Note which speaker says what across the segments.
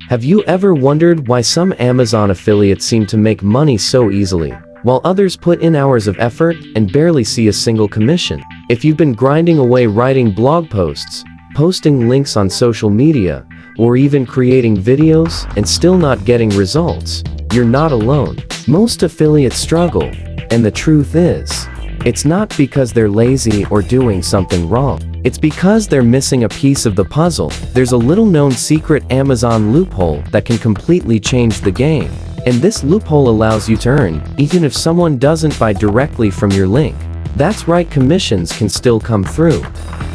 Speaker 1: Have you ever wondered why some Amazon affiliates seem to make money so easily, while others put in hours of effort and barely see a single commission? If you've been grinding away writing blog posts, posting links on social media, or even creating videos and still not getting results, you're not alone. Most affiliates struggle, and the truth is, it's not because they're lazy or doing something wrong. It's because they're missing a piece of the puzzle. There's a little-known secret Amazon loophole that can completely change the game. And this loophole allows you to earn, even if someone doesn't buy directly from your link. That's right, commissions can still come through,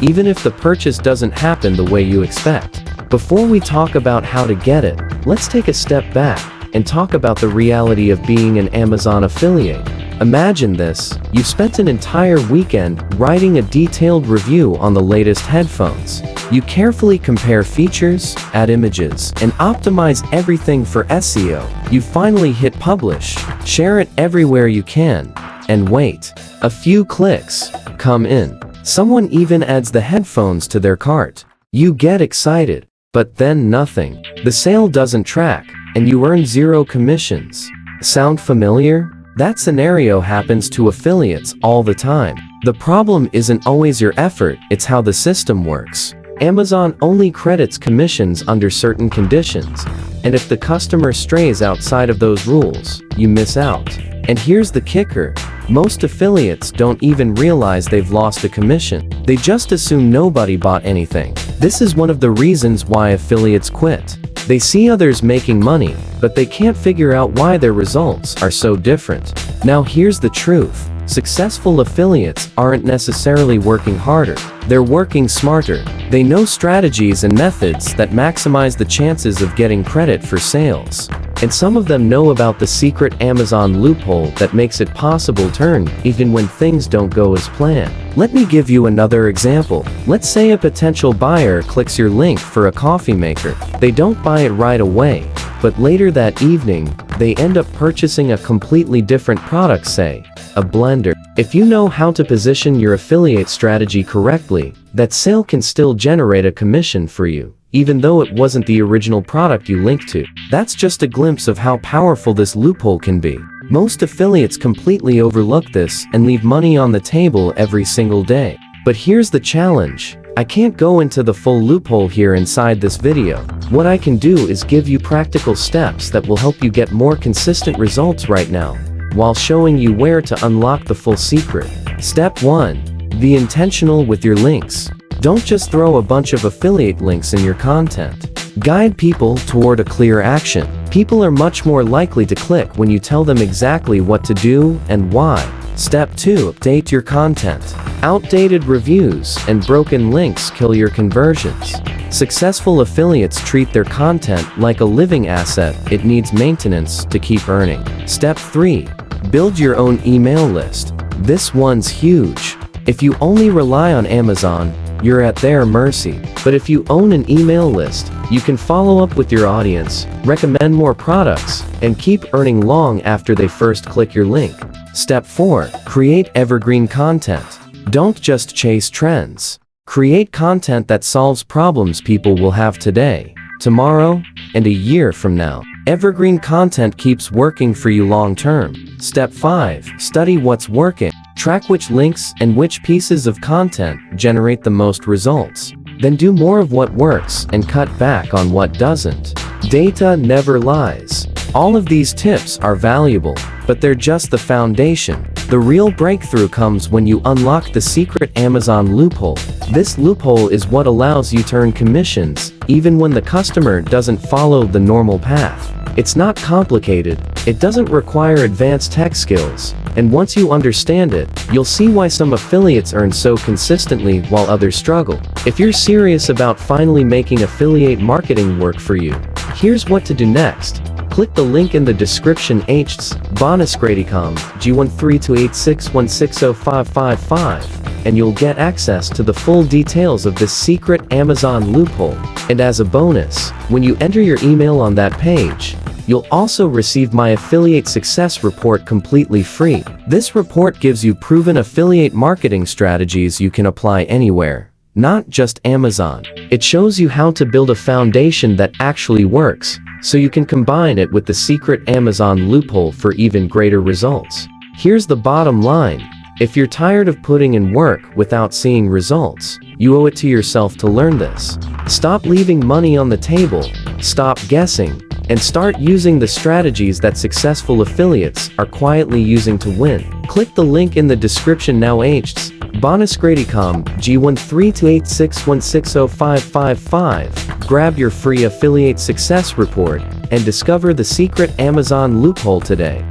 Speaker 1: even if the purchase doesn't happen the way you expect. Before we talk about how to get it, let's take a step back and talk about the reality of being an Amazon affiliate. Imagine this: you've spent an entire weekend writing a detailed review on the latest headphones. You carefully compare features, add images, and optimize everything for SEO. You finally hit publish, share it everywhere you can, and wait. A few clicks come in. Someone even adds the headphones to their cart. You get excited, but then nothing. The sale doesn't track, and you earn zero commissions. Sound familiar? That scenario happens to affiliates all the time. The problem isn't always your effort, it's how the system works. Amazon only credits commissions under certain conditions, and if the customer strays outside of those rules, you miss out. And here's the kicker: most affiliates don't even realize they've lost a commission. They just assume nobody bought anything. This is one of the reasons why affiliates quit. They see others making money, but they can't figure out why their results are so different. Now here's the truth: successful affiliates aren't necessarily working harder, they're working smarter. They know strategies and methods that maximize the chances of getting credit for sales. And some of them know about the secret Amazon loophole that makes it possible to earn even when things don't go as planned. Let me give you another example. Let's say a potential buyer clicks your link for a coffee maker. They don't buy it right away, but later that evening, they end up purchasing a completely different product, say, a blender. If you know how to position your affiliate strategy correctly, that sale can still generate a commission for you, even though it wasn't the original product you linked to. That's just a glimpse of how powerful this loophole can be. Most affiliates completely overlook this and leave money on the table every single day. But here's the challenge: I can't go into the full loophole here inside this video. What I can do is give you practical steps that will help you get more consistent results right now, while showing you where to unlock the full secret. Step 1. Be intentional with your links. Don't just throw a bunch of affiliate links in your content. Guide people toward a clear action. People are much more likely to click when you tell them exactly what to do and why. Step 2. Update your content. Outdated reviews and broken links kill your conversions. Successful affiliates treat their content like a living asset. It needs maintenance to keep earning. Step 3. Build your own email list. This one's huge. If you only rely on Amazon, you're at their mercy. But if you own an email list, you can follow up with your audience, recommend more products, and keep earning long after they first click your link. Step 4. Create evergreen content. Don't just chase trends. Create content that solves problems people will have today, tomorrow, and a year from now. Evergreen content keeps working for you long term. Step 5. Study what's working. Track which links and which pieces of content generate the most results. Then do more of what works and cut back on what doesn't. Data never lies. All of these tips are valuable, but they're just the foundation. The real breakthrough comes when you unlock the secret Amazon loophole. This loophole is what allows you to earn commissions, even when the customer doesn't follow the normal path. It's not complicated, it doesn't require advanced tech skills, and once you understand it, you'll see why some affiliates earn so consistently while others struggle. If you're serious about finally making affiliate marketing work for you, here's what to do next. Click the link in the description. bonusgradicom G132861605555 and you'll get access to the full details of this secret Amazon loophole. And as a bonus, when you enter your email on that page, you'll also receive my affiliate success report completely free. This report gives you proven affiliate marketing strategies you can apply anywhere, not just Amazon. It shows you how to build a foundation that actually works, so you can combine it with the secret Amazon loophole for even greater results. Here's the bottom line. If you're tired of putting in work without seeing results, you owe it to yourself to learn this. Stop leaving money on the table, stop guessing, and start using the strategies that successful affiliates are quietly using to win. Click the link in the description now. Bonusgradicom G1328616055. Grab your free affiliate success report and discover the secret Amazon loophole today.